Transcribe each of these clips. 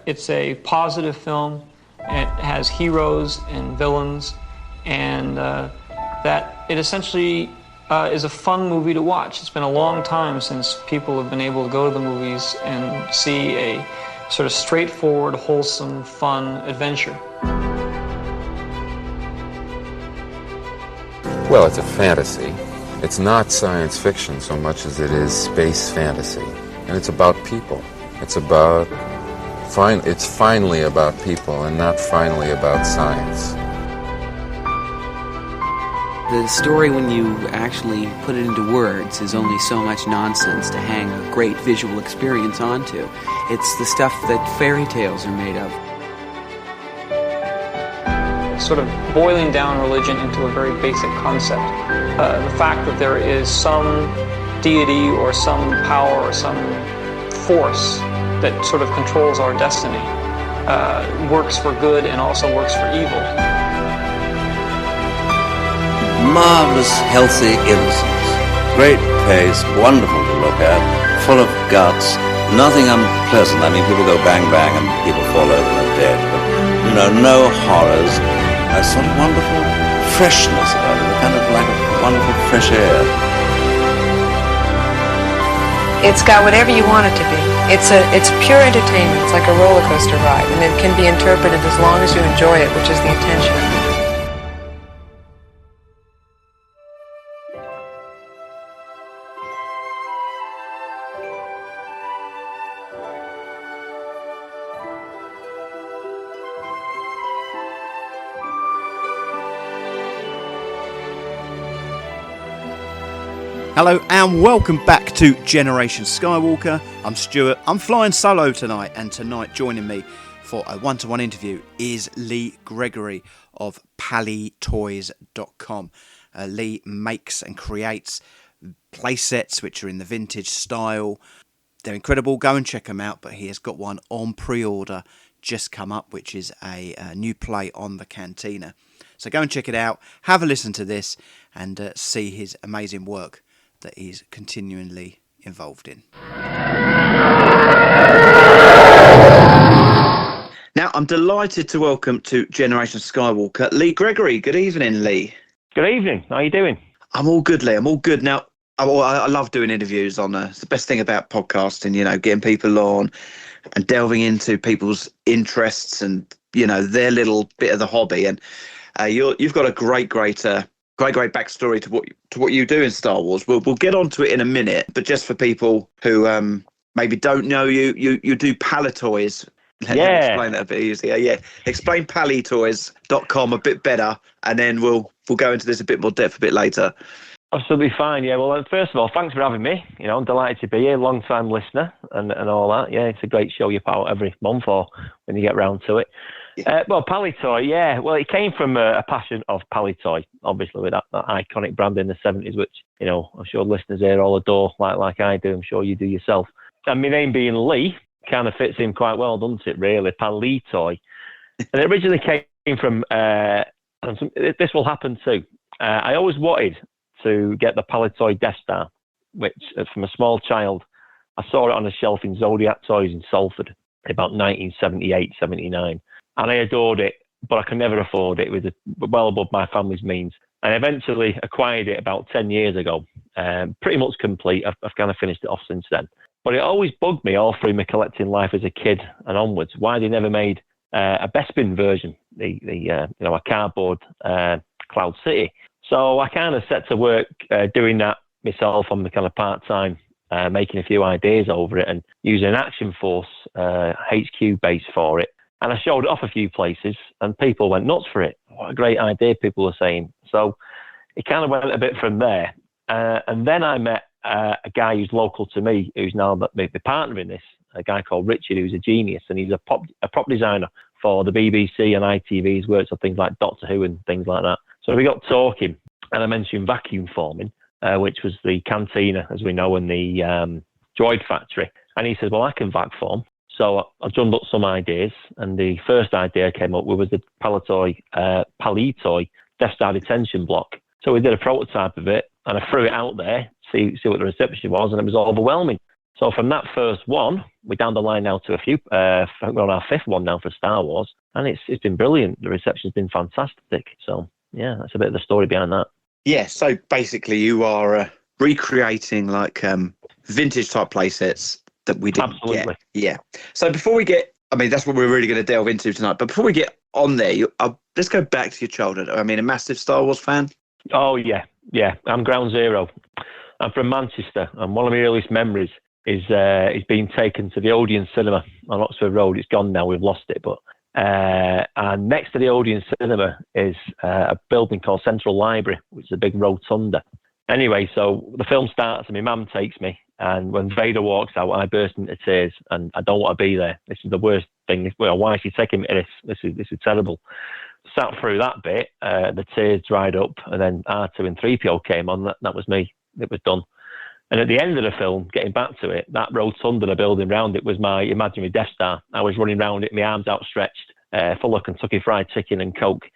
it's a positive film. It has heroes and villains, and that it essentially is a fun movie to watch. It's been a long time since people have been able to go to the movies and see a sort of straightforward, wholesome, fun adventure. Well, it's a fantasy. It's not science fiction so much as it is space fantasy. And it's about people. It's finally about people and not finally about science. The story, when you actually put it into words, is only so much nonsense to hang a great visual experience onto. It's the stuff that fairy tales are made of. Sort of boiling down religion into a very basic concept. The fact that there is some deity or some power or some force that sort of controls our destiny works for good and also works for evil. Marvellous, healthy innocence. Great pace, wonderful to look at, full of guts, nothing unpleasant. I mean, people go bang bang and people fall over and are dead, but, no horrors. A sort of wonderful freshness about it, kind of like a wonderful fresh air. It's got whatever you want it to be. It's pure entertainment. It's like a roller coaster ride, and it can be interpreted as long as you enjoy it, which is the intention. Hello and welcome back to Generation Skywalker. I'm Stuart. I'm flying solo tonight, and tonight joining me for a one-to-one interview is Lee Gregory of playsets.com. Lee makes and creates playsets which are in the vintage style. They're incredible. Go and check them out, but he has got one on pre-order just come up, which is a new play on the Cantina. So go and check it out, have a listen to this, and see his amazing work that he's continually involved in. Now, I'm delighted to welcome to Generation Skywalker, Lee Gregory. Good evening, Lee. Good evening. How are you doing? I'm all good, Lee. I'm all good. Now, I love doing interviews on it's the best thing about podcasting, getting people on and delving into people's interests and, their little bit of the hobby. And you've got a great backstory to what you do in Star Wars. We'll get onto it in a minute, but just for people who maybe don't know you do Palitoys. Let me explain that a bit easier. Yeah, explain palitoys.com a bit better, and then we'll go into this a bit more depth a bit later. Absolutely fine. Yeah. Well, first of all, thanks for having me. I'm delighted to be here, long time listener, and all that. Yeah, it's a great show you put out every month or when you get round to it. Well, Palitoy, yeah. Well, it came from a passion of Palitoy, obviously, with that iconic brand in the 70s, which, I'm sure listeners here all adore, like I do. I'm sure you do yourself. And my name being Lee kind of fits in quite well, doesn't it, really? Palitoy. And it originally came from, this will happen too. I always wanted to get the Palitoy Death Star, which, from a small child, I saw it on a shelf in Zodiac Toys in Salford about 1978, 79. And I adored it, but I could never afford it. It was well above my family's means. And I eventually acquired it about 10 years ago, pretty much complete. I've kind of finished it off since then. But it always bugged me all through my collecting life as a kid and onwards, why they never made a Bespin version, a cardboard Cloud City. So I kind of set to work doing that myself on the kind of part-time, making a few ideas over it and using an Action Force HQ base for it. And I showed it off a few places and people went nuts for it. What a great idea, people were saying. So it kind of went a bit from there. And then I met a guy who's local to me, who's now my partner in this, a guy called Richard, who's a genius. And he's a prop designer for the BBC and ITV. He's worked on things like Doctor Who and things like that. So we got talking and I mentioned vacuum forming, which was the Cantina, as we know, in the Droid Factory. And he said, well, I can vac form. So I drummed up some ideas, and the first idea I came up with was the Palitoy Death Star detention block. So we did a prototype of it, and I threw it out there, see what the reception was, and it was overwhelming. So from that first one, we're down the line now to a few. I think we're on our 5th one now for Star Wars, and it's been brilliant. The reception's been fantastic. So yeah, that's a bit of the story behind that. Yeah. So basically, you are recreating like vintage type playsets that we didn't Absolutely. get. Yeah. So before we get, I mean, that's what we're really going to delve into tonight. But before we get on there, let's go back to your childhood. I mean, a massive Star Wars fan. Oh yeah. I'm ground zero. I'm from Manchester, and one of my earliest memories is being taken to the Odeon Cinema on Oxford Road. It's gone now, we've lost it, but and next to the Odeon Cinema is a building called Central Library, which is a big rotunda. Anyway, so the film starts and my mum takes me, and when Vader walks out, I burst into tears, and I don't want to be there. This is the worst thing. Well, why is she taking me to this? This is terrible. Sat through that bit, the tears dried up, and then R2 and 3PO came on. That was me. It was done. And at the end of the film, getting back to it, that rotunda, the building around it, was my imaginary Death Star. I was running around it, my arms outstretched, full of Kentucky Fried Chicken and Coke.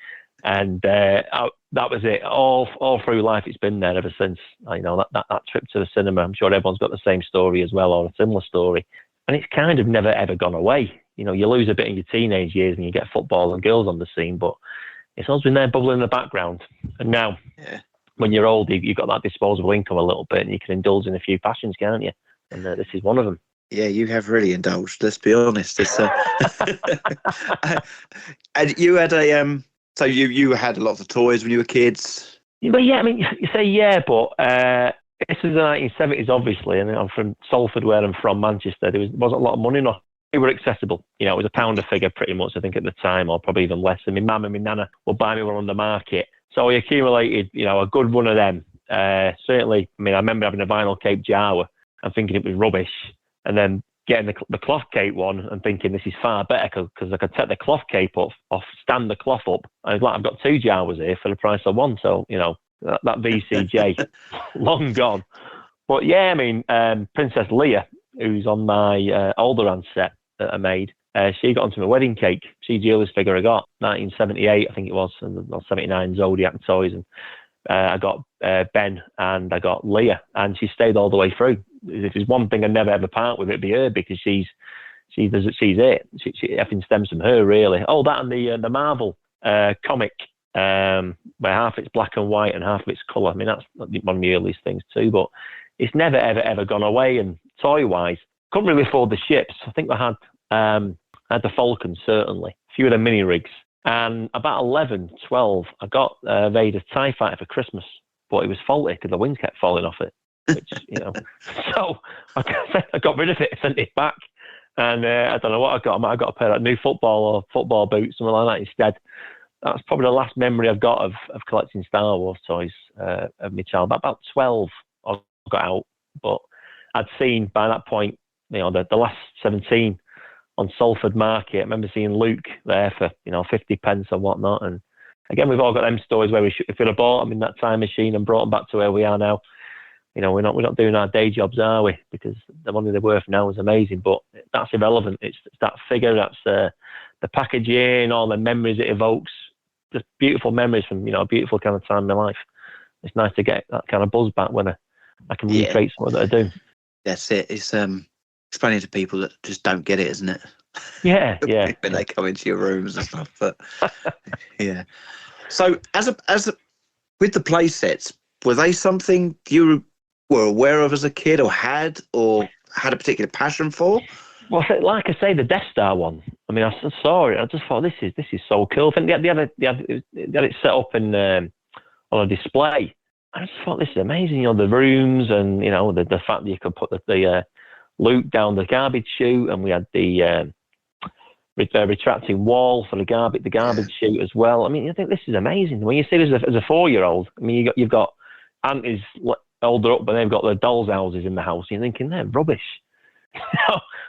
And that was it. All through life, it's been there ever since. You know, that trip to the cinema, I'm sure everyone's got the same story as well, or a similar story. And it's kind of never, ever gone away. You know, you lose a bit in your teenage years and you get football and girls on the scene, but it's always been there bubbling in the background. And now, when you're old, you've got that disposable income a little bit and you can indulge in a few passions, can't you? And this is one of them. Yeah, you have really indulged, let's be honest. It's, and you had so you had lots of toys when you were kids? But yeah, I mean, you say yeah, but this was the 1970s, obviously, and I'm from Salford, where I'm from, Manchester. There wasn't a lot of money, no. They were accessible. You know, it was £1 a figure pretty much, I think, at the time, or probably even less. And my mum and my nana would buy me one on the market. So I accumulated, you know, a good one of them. Certainly, I mean, I remember having a vinyl Cape Jawa and thinking it was rubbish, and then getting the cloth cape one and thinking this is far better because I could take the cloth cape off, stand the cloth up. I was like, I've got 2 Jawas here for the price of one. So, you know, that VCJ, long gone. But yeah, I mean, Princess Leia, who's on my Alderaan set that I made, she got onto my wedding cake. She's the earliest figure I got, 1978, I think it was, and 79 Zodiac Toys. And I got Ben and I got Leia, and she stayed all the way through. If there's one thing I never ever part with, it'd be her, because she's it. Everything stems from her, really. Oh, that and the Marvel comic, where half it's black and white and half of it's colour. I mean, that's one of the earliest things too, but it's never ever gone away. And toy-wise, couldn't really afford the ships. I think I had the Falcon, certainly, a few of the mini rigs. And about 11, 12, I got Vader TIE Fighter for Christmas, but it was faulty because the wings kept falling off it, which, you know. So I got rid of it, sent it back, and I don't know what I got. I might have got a pair of new football boots, something like that instead. That's probably the last memory I've got of collecting Star Wars toys of my child. About 12, I got out, but I'd seen by that point, you know, the last 17 on Salford Market. I remember seeing Luke there for, you know, 50 pence or whatnot. And again, we've all got them stories where if we'd have bought them in that time machine and brought them back to where we are now, you know, we're not doing our day jobs, are we? Because the money they're worth now is amazing, but that's irrelevant. It's that figure, that's the packaging, all the memories it evokes, just beautiful memories from, you know, a beautiful kind of time in my life. It's nice to get that kind of buzz back when I can recreate something that I do. That's it. It's explaining to people that just don't get it, isn't it? Yeah. When they come into your rooms and stuff. But yeah. So as a with the play sets, were they something you were aware of as a kid, or had a particular passion for? Well, like I say, the Death Star one. I mean, I saw it. I just thought, this is so cool. I think they had it set up on a display. I just thought, this is amazing. You know, the rooms, and you know, the fact that you could put the Luke down the garbage chute, and we had the retracting wall for the garbage chute as well. I mean, I think this is amazing. When you see it as a 4-year-old, I mean, you've got aunties older up, but they've got the dolls' houses in the house. You're thinking they're rubbish.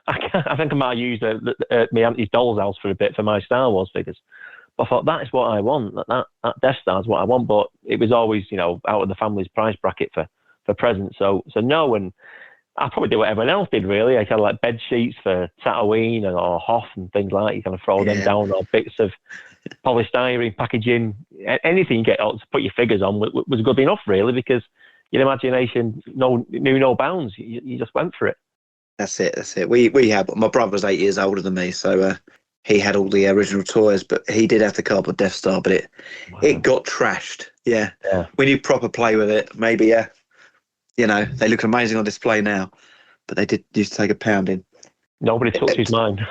I think I might use my auntie's doll's house for a bit for my Star Wars figures. But I thought, that is what I want. That Death Star is what I want. But it was always, you know, out of the family's price bracket for presents. So no, and I probably do what everyone else did, really. I kind of like bed sheets for Tatooine or Hoth and things like that. You kind of throw them down, or bits of polystyrene packaging. Anything you get to put your figures on was good enough, really, because your imagination knew no bounds. You just went for it. That's it. That's it. We had, my brother was 8 years older than me, so he had all the original toys, but he did have the cardboard Death Star, but it got trashed. Yeah. When you proper play with it, maybe they look amazing on display now, but they did used to take a pounding. Nobody touches mine.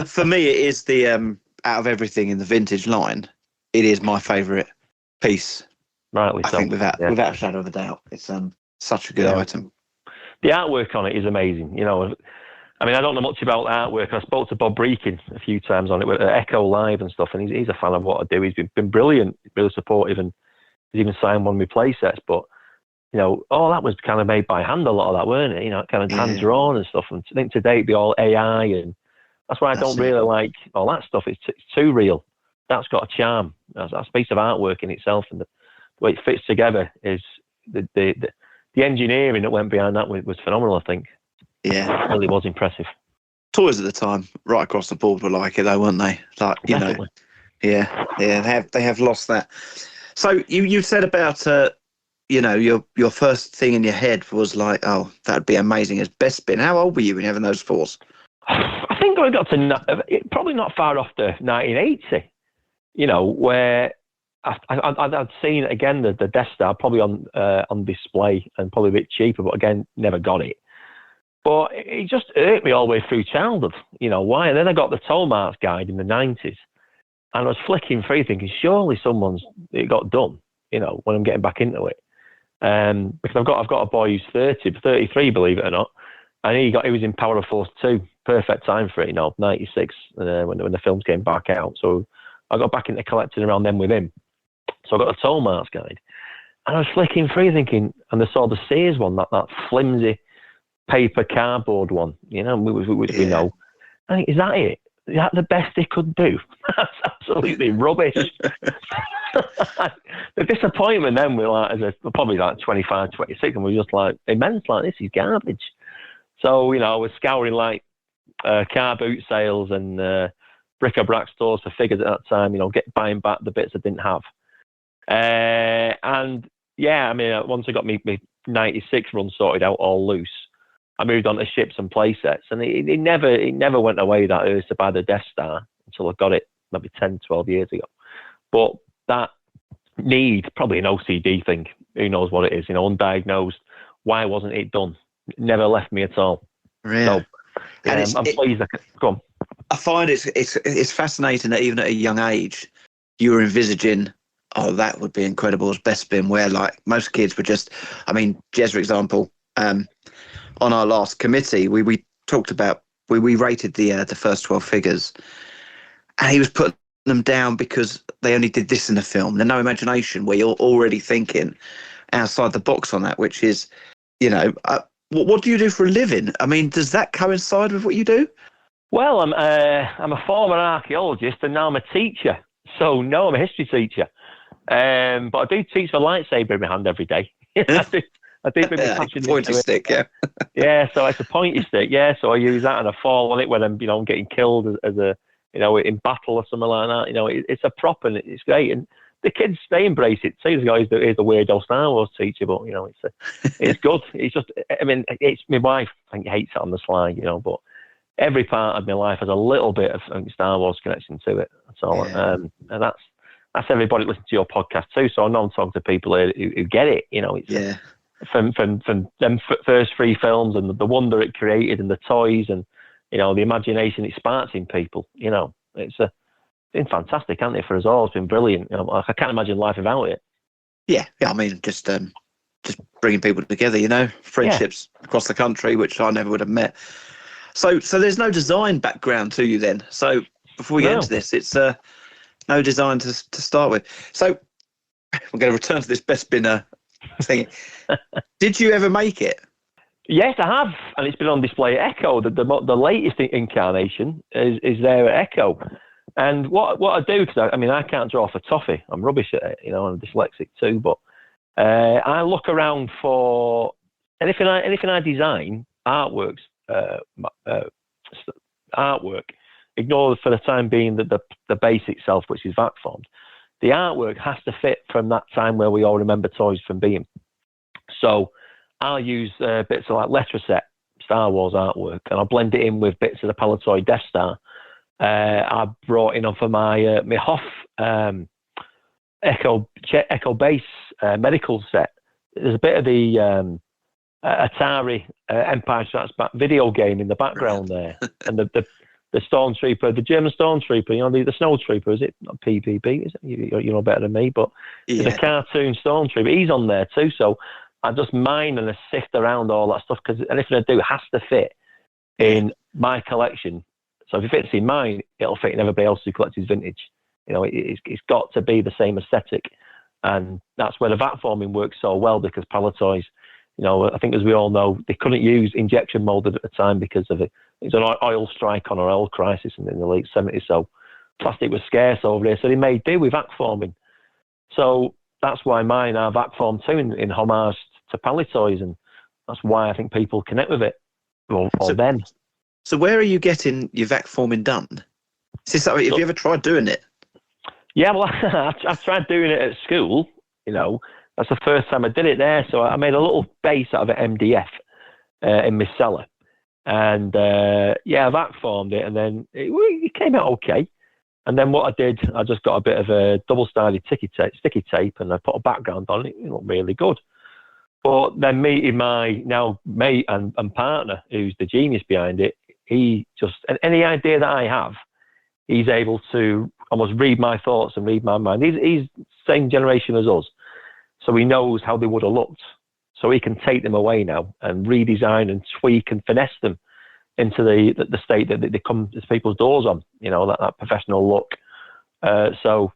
for me, it is the out of everything in the vintage line, it is my favourite piece. Rightly I so. think without a shadow of a doubt, it's such a good item. The artwork on it is amazing. I mean, I don't know much about artwork. I spoke to Bob Breakin a few times on it with Echo Live and stuff, and he's a fan of what I do. He's been brilliant, really supportive, and he's even signed one of my play sets. But all that was kind of made by hand, a lot of that, weren't it? Kind of hand drawn and stuff. And I think today it'd be all AI, and that's why I don't really like all that stuff. It's too real. That's got a charm. That's a piece of artwork in itself, and the way it fits together is the engineering that went behind that was phenomenal, I think. Yeah. It really was impressive. Toys at the time, right across the board, were like it though, weren't they? Like, Definitely. They have lost that. So you said about your first thing in your head was like, oh, that'd be amazing as best bin. How old were you when having those fours? I think I got to probably not far off the 1980. Where I'd seen again the Death Star probably on display and probably a bit cheaper, but again never got it. But it just hurt me all the way through childhood. Why? And then I got the Toll Marks guide in the 90s, and I was flicking through thinking, surely it got done. When I'm getting back into it, because I've got a boy who's 33, believe it or not, and he was in Power of Force 2, perfect time for it. 96 when the films came back out. So I got back into collecting around then with him. So I got a Toll Marks guide, and I was flicking through thinking, and I saw the Sears one, that flimsy paper cardboard one, which we know. I think, is that it? Is that the best they could do? That's absolutely rubbish. The disappointment then, we're probably like 25, 26, and we're just like immense, like, this is garbage. So, I was scouring like car boot sales and bric-a-brac stores for figures at that time, buying back the bits I didn't have. And yeah, I mean, once I got my 96 run sorted out all loose, I moved on to ships and play sets, and it never went away, that urge to buy the Death Star, until I got it maybe 10, 12 years ago. But that need, probably an OCD thing, who knows what it is, undiagnosed. Why wasn't it done? It never left me at all. Really? So, and I'm pleased I could go on. I find it's fascinating that even at a young age, you were envisaging, oh, that would be incredible as best bin, where like most kids were just, I mean, Jez, for example, on our last committee, we talked about, we rated the first 12 figures, and he was putting them down because they only did this in the film. There's no imagination, where you're already thinking outside the box on that, which is, what do you do for a living? I mean, does that coincide with what you do? Well, I'm a former archaeologist, and now I'm a teacher. So no, I'm a history teacher. But I do teach a lightsaber in my hand every day. I do bring my passion pointy into stick, it. Yeah, so it's a pointy stick. Yeah, so I use that and I fall on it when I'm, getting killed as a, in battle or something like that. It's a prop and it's great. And the kids, they embrace it. So he's the weirdo Star Wars teacher, but it's good. It's just, I mean, it's my wife. I think hates it on the slide, but every part of my life has a little bit of Star Wars connection to it. That's all. Yeah. And that's everybody listening to your podcast too. So I know I'm talking to people who get it. It's from them first 3 films and the wonder it created and the toys and the imagination it sparks in people. It's been fantastic, hasn't it, for us all? It's been brilliant. I can't imagine life without it. Yeah. I mean, just bringing people together. Friendships across the country, which I never would have met. So there's no design background to you then. So before we get into this, it's no design to start with. So we're going to return to this best bin thing. Did you ever make it? Yes, I have, and it's been on display at Echo. The latest incarnation is there at Echo. And what I do, because I can't draw for toffee. I'm rubbish at it, I'm dyslexic too. But I look around for anything I design, artwork. Ignore for the time being the base itself, which is vac formed. The artwork has to fit from that time where we all remember toys from being. So I'll use bits of like letter set Star Wars artwork, and I blend it in with bits of the Palitoy Death Star. I brought in for my my Hoff Echo Base medical set. There's a bit of the Atari Empire Strikes Back video game in the background there, and the Stormtrooper, the German Stormtrooper, the Snow Trooper, is it not PPP? Is it? You know better than me, but the cartoon Stormtrooper, he's on there too. So I just mine and I sift around all that stuff, because anything I do has to fit in my collection. So if it fits in mine, it'll fit in everybody else who collects his vintage. It's got to be the same aesthetic, and that's where the vat forming works so well, because Palitoys, I think, as we all know, they couldn't use injection molded at the time because of it. It was an oil strike on an oil crisis in the late 70s, so plastic was scarce over there, so they made do with vac forming. So that's why mine are vac formed too, in homage to Palitoys, and that's why I think people connect with it, or them. So where are you getting your vac forming done? Have you ever tried doing it? Yeah, well, I've tried doing it at school, That's the first time I did it there. So I made a little base out of an MDF in my cellar. And I vac formed it, and then it came out okay. And then what I did, I just got a bit of a double-sided sticky tape, and I put a background on it. It looked really good. But then meeting my now mate and partner, who's the genius behind it, he just, any idea that I have, he's able to almost read my thoughts and read my mind. He's the same generation as us. So he knows how they would have looked. So he can take them away now and redesign and tweak and finesse them into the state that they come to people's doors on, that professional look. So,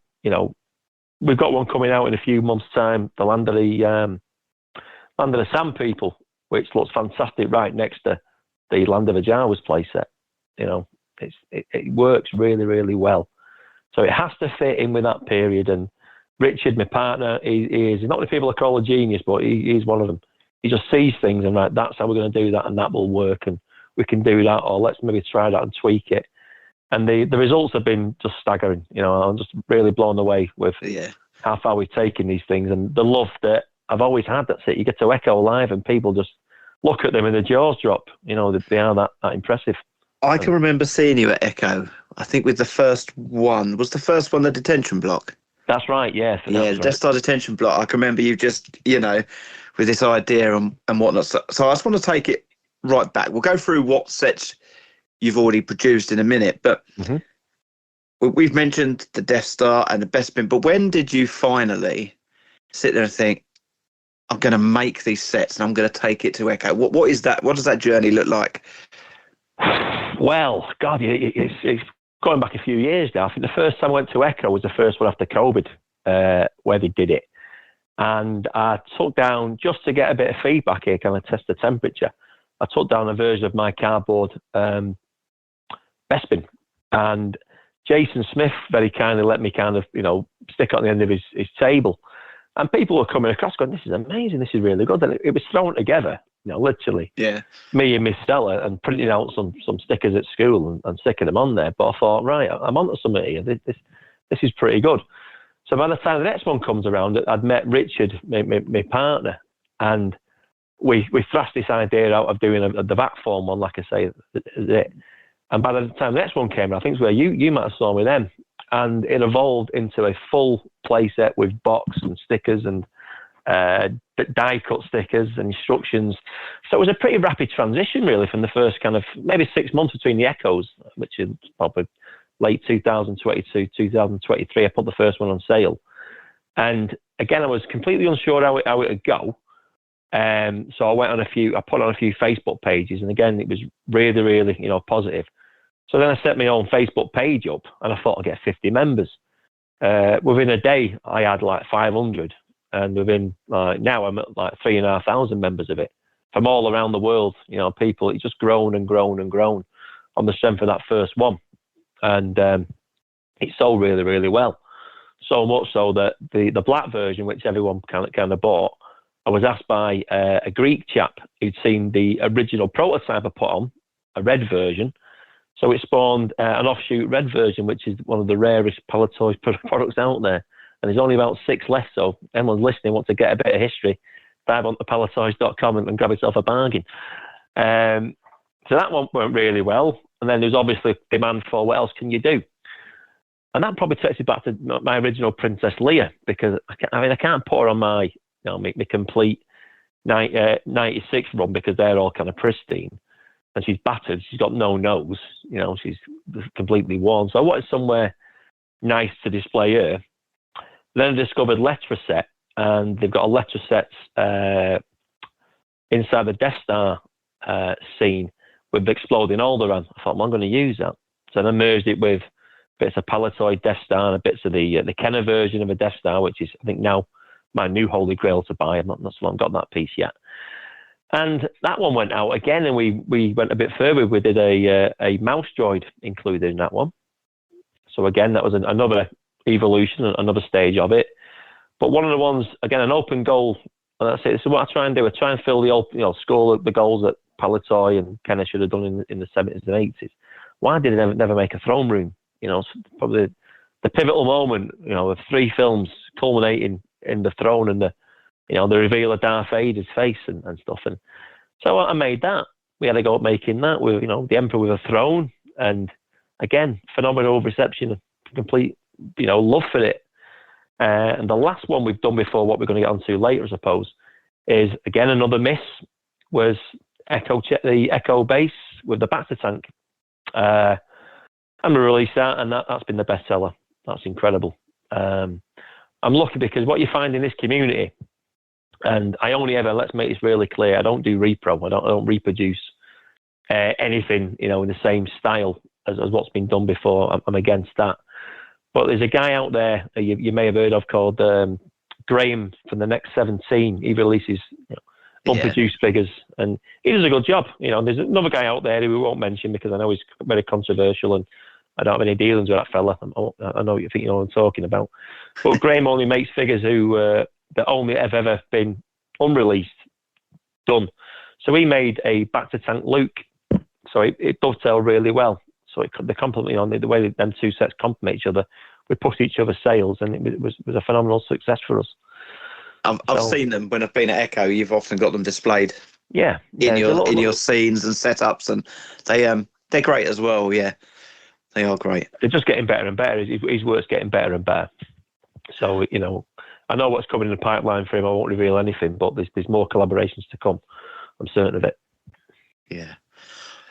we've got one coming out in a few months' time, the Land of the Sand People, which looks fantastic right next to the Land of the Jawas playset. It works really, really well. So it has to fit in with that period. And Richard, my partner, he's not the people I call a genius, but he's one of them. He just sees things and that's how we're going to do that, and that will work, and we can do that, or let's maybe try that and tweak it. And the results have been just staggering. I'm just really blown away with how far we've taken these things, and the love that I've always had. That's it. You get to Echo live and people just look at them and their jaws drop. They are that impressive. I can remember seeing you at Echo, I think with the first one. Was the first one the detention block? That's right, yes. Yeah, the Death Star detention block. I can remember you just, with this idea and whatnot. So I just want to take it right back. We'll go through what sets you've already produced in a minute, but we've mentioned the Death Star and the Bespin, but when did you finally sit there and think, I'm going to make these sets and I'm going to take it to Echo? What is that? What does that journey look like? Well, God, it's going back a few years now. I think the first time I went to Echo was the first one after COVID, where they did it. And I took down, just to get a bit of feedback here, kind of test the temperature, I took down a version of my cardboard Bespin. And Jason Smith very kindly let me kind of, stick it on the end of his table. And people were coming across going, this is amazing, this is really good. And it was thrown together, literally. Yeah. Me and Miss Stella, and printing out some stickers at school and sticking them on there. But I thought, right, I'm onto something here. This is pretty good. So by the time the next one comes around, I'd met Richard, my partner, and we thrashed this idea out of doing the vac form one, like I say, is it. And by the time the next one came, I think it's where you might have saw me then, and it evolved into a full playset with box and stickers and die-cut stickers and instructions. So it was a pretty rapid transition, really, from the first kind of maybe 6 months between the Echoes, which is probably late 2022, 2023. I put the first one on sale. And again, I was completely unsure how it would go. So I put on a few Facebook pages, and again, it was really, really, positive. So then I set my own Facebook page up, and I thought I'd get 50 members. Within a day, I had like 500, and within now I'm at like 3,500 members of it from all around the world. People, it's just grown and grown and grown on the strength of that first one, and it sold really, really well. So much so that the black version, which everyone kind of bought, I was asked by a Greek chap who'd seen the original prototype I put on, a red version. So it spawned an offshoot red version, which is one of the rarest Palitoy products out there. And there's only about 6 left, so anyone listening wants to get a bit of history, dive onto palitoys.com and grab yourself a bargain. So that one went really well. And then there's obviously demand for what else can you do? And that probably takes me back to my original Princess Leia, because I can't put her on my complete 96 run, because they're all kind of pristine. And she's battered. She's got no nose. She's completely worn. So I wanted somewhere nice to display her. Then I discovered Letraset, and they've got a Letraset inside the Death Star scene with exploding Alderaan. I thought, well, I'm going to use that. So then I merged it with bits of Palitoy Death Star and bits of the Kenner version of a Death Star, which is, I think, now my new holy grail to buy. I've not got that piece yet. And that one went out again, and we went a bit further. We did a mouse droid included in that one. So again, that was another evolution, another stage of it. But one of the ones, again, an open goal. And that's it. This is what I try and do. I try and fill the old, score the goals that Palitoy and Kenner should have done in the 70s and 80s. Why did they never make a throne room? Probably the pivotal moment, of 3 films culminating in the throne and the reveal of Darth Vader's face and stuff. And so I made that. We had to go up making that with, the Emperor with a throne. And again, phenomenal reception, complete, love for it. And the last one we've done before, what we're going to get onto later, I suppose, is again another miss, was the Echo base with the Bacta tank. And we released that, and that's been the bestseller. That's incredible. I'm lucky because what you find in this community, and I only ever, let's make this really clear, I don't do repro. I don't reproduce anything, in the same style as what's been done before. I'm against that. But there's a guy out there you may have heard of called Graham from the Next 17. He releases unproduced figures, and he does a good job. There's another guy out there who we won't mention because I know he's very controversial, and I don't have any dealings with that fella. I know you think you know what I'm talking about. But Graham only makes figures that only have ever been unreleased, done. So he made a Bacta tank Luke. So it dovetailed really well. So they complement, the way them 2 sets complement each other. We pushed each other's sales, and it was a phenomenal success for us. I've seen them when I've been at Echo. You've often got them displayed. Yeah, in your scenes and setups, and they're great as well. Yeah, they are great. They're just getting better and better. His work's getting better and better. So I know what's coming in the pipeline for him. I won't reveal anything, but there's more collaborations to come. I'm certain of it. Yeah.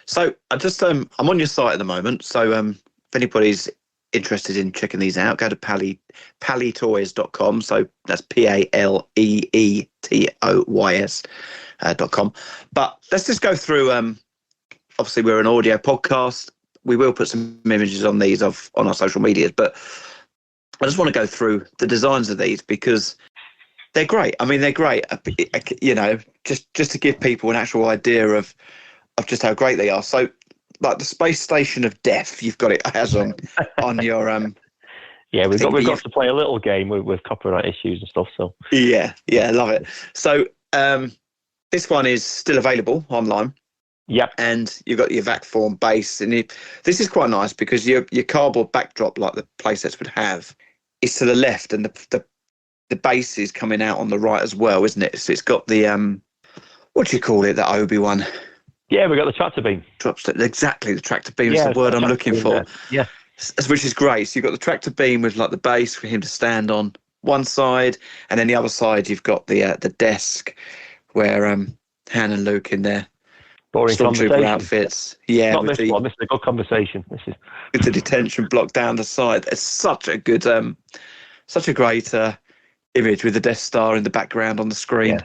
So I just I'm on your site at the moment. So if anybody's interested in checking these out, go to palitoys.com. So that's PALEETOYS.com. But let's just go through. Obviously, we're an audio podcast. We will put some images on these on our social medias, but I just want to go through the designs of these because they're great. I mean, they're great. Just to give people an actual idea of just how great they are. So, like the Space Station of Death, you've got it as on your Yeah, we've got to play a little game with copyright issues and stuff. So yeah, I love it. So this one is still available online. Yep. And you've got your vac form base, and this is quite nice because your cardboard backdrop, like the playsets would have, is to the left, and the base is coming out on the right as well, isn't it? So it's got the what do you call it? The Obi-Wan. Yeah, we got the tractor beam. Exactly, the tractor beam is the word I'm looking for. Yeah. Which is great. So you've got the tractor beam with like the base for him to stand on one side, and then the other side you've got the desk where Han and Luke in their boring stormtrooper outfits. Yeah, not this one. This is a good conversation. It's a detention block down the side. It's such a good, such a great image with the Death Star in the background on the screen.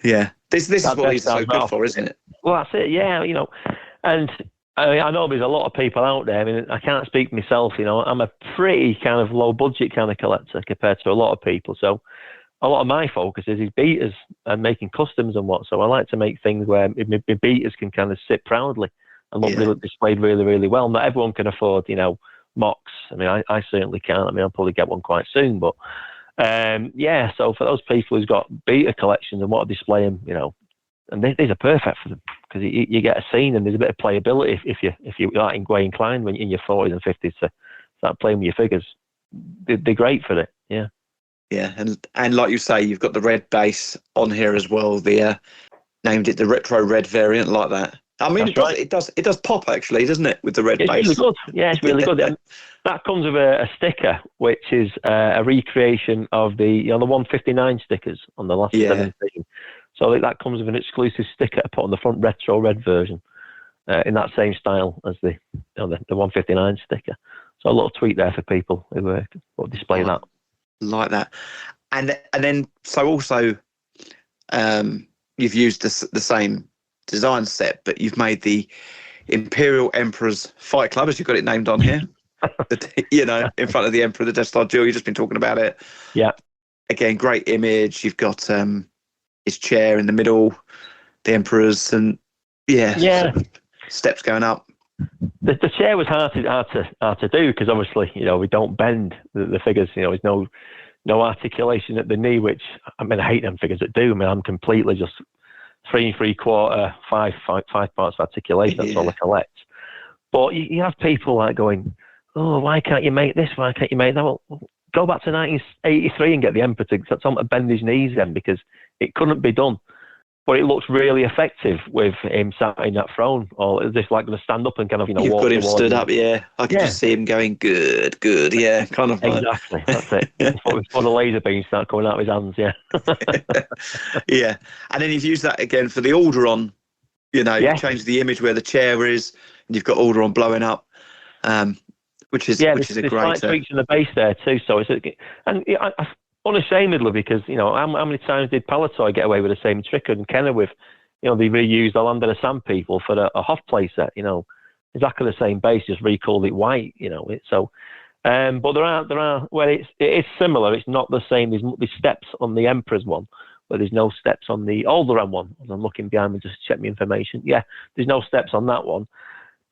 Yeah. This is what these are so good for, isn't it? Well, that's it. Yeah, and I know there's a lot of people out there. I mean, I can't speak for myself. I'm a pretty kind of low budget kind of collector compared to a lot of people. So a lot of my focus is beaters and making customs and what. So I like to make things where my beaters can kind of sit proudly and look really displayed really, really well. Not everyone can afford, mocks. I mean, I certainly can't. I mean, I'll probably get one quite soon. But so for those people who's got beater collections and want to display them, and these are perfect for them because you get a scene and there's a bit of playability if you're that inclined when you're in your 40s and 50s to start playing with your figures. They're great for it. Yeah. Yeah, and like you say, you've got the red base on here as well. The named it the retro red variant, like that. I mean, it does pop actually, doesn't it, with the red base? It's really good. Yeah, it's really good. And that comes with a sticker, which is a recreation of the 159 stickers on the last 17. So that comes with an exclusive sticker put on the front, retro red version, in that same style as the 159 sticker. So a little tweet there for people who will display that. Like that. And then, so also, you've used the same design set, but you've made the Imperial Emperor's Fight Club, as you've got it named on here. In front of the Emperor, the Death Star Duel. You've just been talking about it. Yeah. Again, great image. You've got his chair in the middle, the Emperor's, and steps going up. The chair was hard to do because obviously we don't bend the figures. There's no articulation at the knee, which I hate them figures that do. I'm completely just 3 3/4, 5 parts of articulation. That's all I collect. But you have people like going, oh, why can't you make this? Why can't you make that? Well, go back to 1983 and get the Emperor to bend his knees then, because it couldn't be done. But it looks really effective with him sat in that throne, or is this like going to stand up and kind of You've walk got him stood up, yeah. I can just see him going, good, yeah, kind of. Exactly, that's it. Before the laser beams start coming out of his hands, yeah. Yeah, and then you've used that again for the Alderaan. You've changed the image where the chair is, and you've got Alderaan blowing up, which is a great. There's tweaks in the base there too. So I unashamedly, because how many times did Palitoy get away with the same trick, and Kenner with they reused the Land of the Sand People for a Hoth play set, exactly the same base, just recalled it white, but there are where it is similar. It's not the same. There's steps on the Emperor's one, but there's no steps on the Alderaan one. As I'm looking behind me just to check my information. Yeah, there's no steps on that one.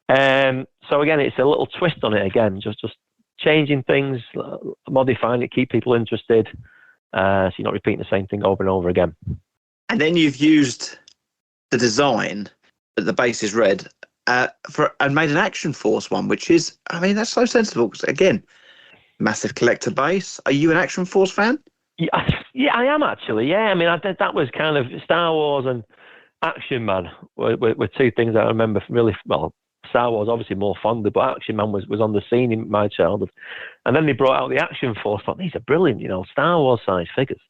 So again, it's a little twist on it again, just changing things, modifying it, keep people interested, so you're not repeating the same thing over and over again. And then you've used the design that the base is red and made an Action Force one, which is, that's so sensible. Because again, massive collector base. Are you an Action Force fan? Yeah, I am actually. Yeah, that was kind of Star Wars and Action Man were two things that I remember really well. Star Wars obviously more fondly, but Action Man was on the scene in my childhood. And then they brought out the Action Force. I thought, these are brilliant, Star Wars size figures.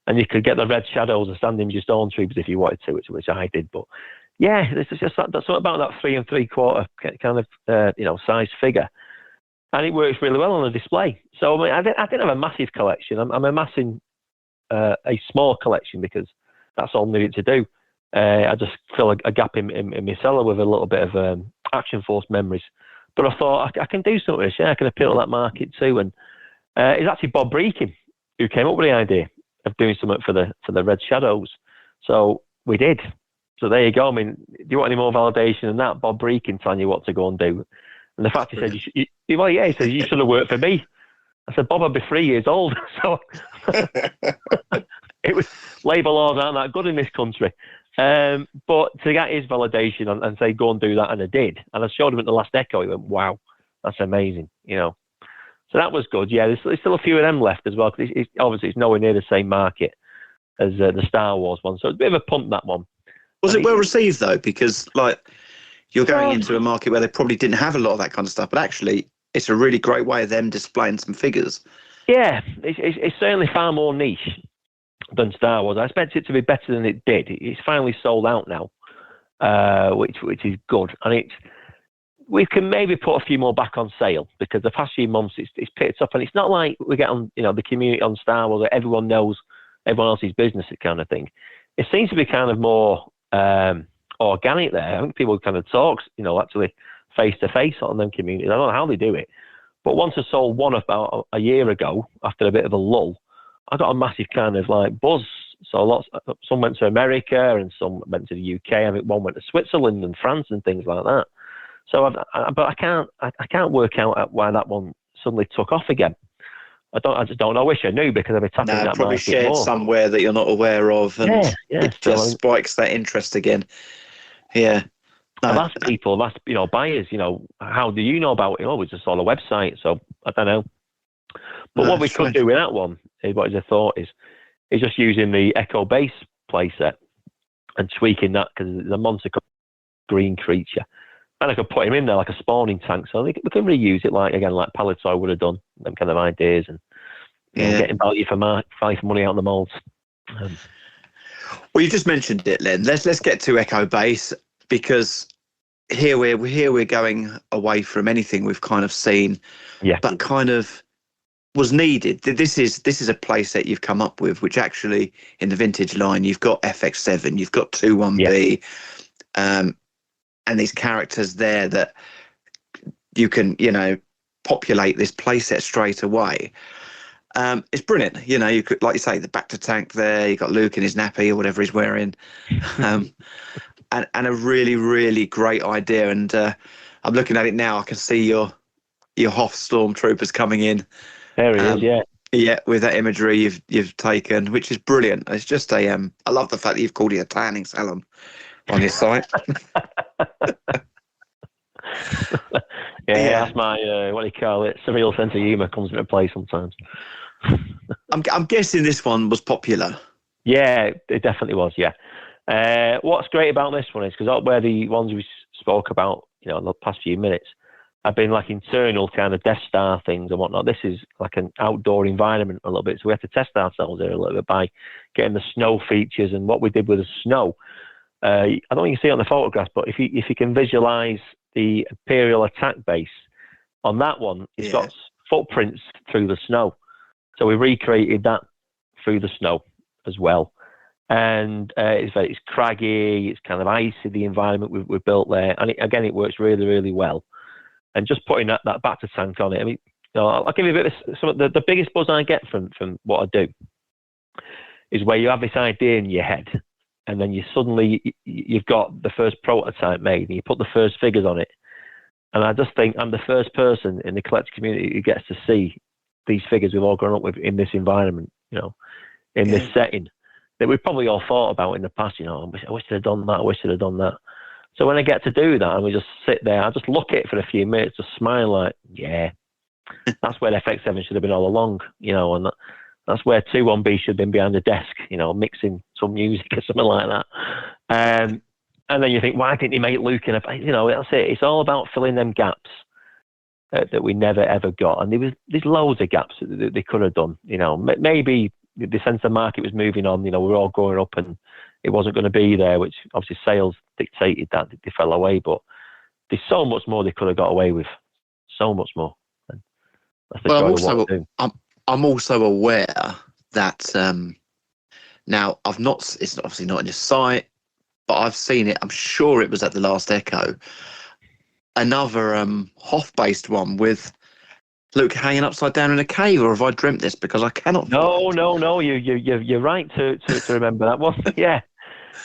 And you could get the red shadows and stand in your stormtroopers if you wanted to, which I did. But yeah, this is just that's something about that 3 3/4 kind of size figure, and it works really well on the display. So I didn't have a massive collection. I'm amassing a small collection because that's all I needed to do. I just fill a gap in my cellar with a little bit of Action Force memories. But I thought I can do something with this. I can appeal to that market too. And it's actually Bob Breakin who came up with the idea of doing something for the Red Shadows. So we did. So there you go. Do you want any more validation than that? Bob Breakin telling you what to go and do. And the fact he said, he said, you should have worked for me. I said, Bob, I'd be 3 years old. So it was labour laws aren't that good in this country. But to get his validation and say, go and do that, and I did. And I showed him at the last Echo. He went, wow, that's amazing, So that was good. Yeah, there's still a few of them left as well. Cause obviously, it's nowhere near the same market as the Star Wars one. So it's a bit of a pump, that one. Was it well received, though? Because, you're going into a market where they probably didn't have a lot of that kind of stuff. But actually, it's a really great way of them displaying some figures. Yeah, it's certainly far more niche than Star Wars. I expect it to be better than it did. It's finally sold out now, which is good. And we can maybe put a few more back on sale because the past few months it's picked up, and it's not like we get on the community on Star Wars where everyone knows everyone else's business, kind of thing. It seems to be kind of more organic there. I think people kind of talk, actually face to face on them communities. I don't know how they do it, but once I sold one about a year ago after a bit of a lull, I got a massive kind of buzz. So some went to America and some went to the UK. I think one went to Switzerland and France and things like that. So, but I can't work out why that one suddenly took off again. I just don't know. I wish I knew because I'd be tapping that probably market shared more. somewhere that you're not aware of, and it just spikes that interest again. Yeah. I've asked people, I've asked buyers, how do you know about it? Oh, we just saw the website, so I don't know. But what we could do with that one, what is a thought, is just using the Echo base playset and tweaking that because the monster green creature. And I could put him in there like a spawning tank, so we can reuse it like Palitoy would have done, them kind of ideas, and getting value for money out of the molds. Well, you just mentioned it, Len. Let's get to Echo Base, because here we're going away from anything we've kind of seen, but kind of was needed. This is a playset you've come up with, which actually in the vintage line you've got FX7, you've got 21B, and these characters there that you can populate this playset straight away. It's brilliant. You could, like you say, the back to tank there. You got Luke in his nappy or whatever he's wearing, and a really, really great idea. And I'm looking at it now. I can see your Hoth stormtroopers coming in. There he is. Yeah, with that imagery you've taken, which is brilliant. It's just I love the fact that you've called it a tanning salon on your site. That's my what do you call it? Surreal sense of humour comes into play sometimes. I'm guessing this one was popular. Yeah, it definitely was. Yeah. What's great about this one is because where the ones we spoke about, in the past few minutes, have been like internal kind of Death Star things and whatnot. This is like an outdoor environment a little bit, so we have to test ourselves there a little bit by getting the snow features and what we did with the snow. I don't think you can see it on the photographs, but if you can visualise the Imperial attack base on that one, it's got footprints through the snow. So we recreated that through the snow as well. And it's craggy, it's kind of icy, the environment we've built there. And it works really, really well. And just putting that back to tank on it, I mean, I'll give you a bit of the biggest buzz I get from what I do is where you have this idea in your head, and then you've got the first prototype made, and you put the first figures on it. And I just think I'm the first person in the collector community who gets to see these figures we've all grown up with in this environment, in this setting that we've probably all thought about in the past. I wish I'd have done that. I wish I'd have done that. So when I get to do that and we just sit there, I just look at it for a few minutes, just smile like, that's where FX7 should have been all along, and that's where 21B should have been behind the desk, mixing some music or something like that. And then you think, why didn't he make Luke in a... that's it. It's all about filling them gaps that we never, ever got. And there's loads of gaps that they could have done. Maybe the sense of market was moving on. We were all growing up and it wasn't going to be there, which obviously sales dictated that. They fell away. But there's so much more they could have got away with. So much more. And that's the joy of what I do. I'm also aware that now it's obviously not on your site, but I've seen it. I'm sure it was at the last Echo. Another Hoth-based one with Luke hanging upside down in a cave, or have I dreamt this? Because I cannot. No. You're right to remember that one. Yeah,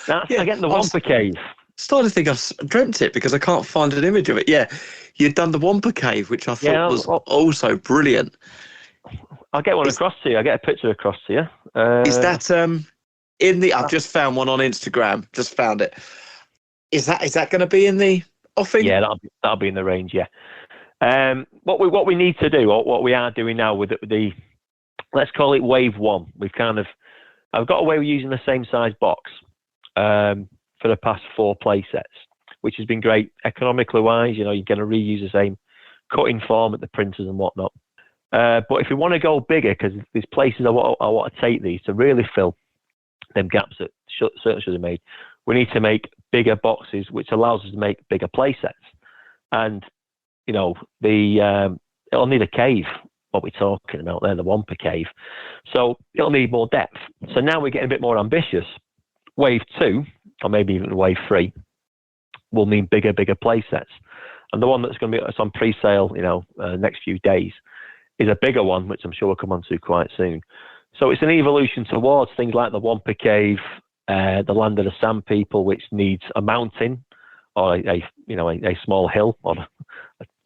I get the Wampa cave. Starting to think I've dreamt it because I can't find an image of it. Yeah, you'd done the Wampa cave, which I thought was also brilliant. I'll get one across to you. I'll get a picture across to you. Is that in the... I've just found one on Instagram. Just found it. Is that going to be in the offing? Yeah, that'll be in the range, yeah. What we need to do, or what we are doing now with the let's call it wave one, I've got away with using the same size box for the past 4 play sets, which has been great economically wise. You're going to reuse the same cutting form at the printers and whatnot. But if we want to go bigger, because there's places I want to take these to really fill them gaps that certainly should have made, we need to make bigger boxes, which allows us to make bigger play sets. And, it'll need a cave, what we're talking about there, the Wampa cave. So it'll need more depth. So now we're getting a bit more ambitious. Wave 2, or maybe even wave 3, will mean bigger play sets. And the one that's going to be on pre-sale, next few days, is a bigger one, which I'm sure we'll come on to quite soon. So it's an evolution towards things like the Wampa Cave, the Land of the Sand People, which needs a mountain or a small hill or